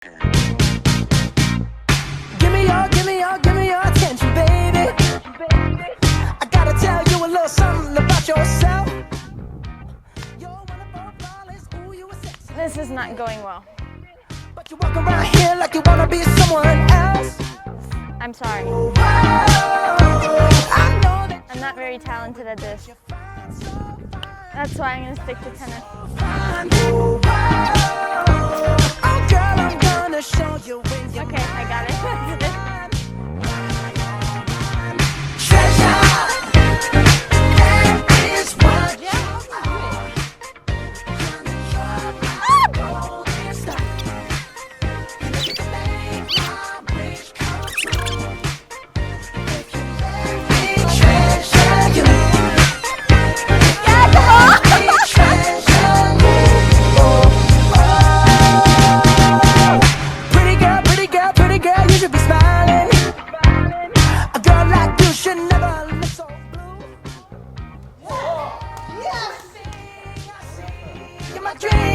Give me your attention, baby. I gotta tell you a little something about yourself. This is not going well. But you walk around here like you wanna be someone else. I'm sorry. I'm not very talented at this. That's why I'm gonna stick to tennis. Okay, I got it. Pretty girl, you should be smiling. A girl like you should never look so blue. You're my dream.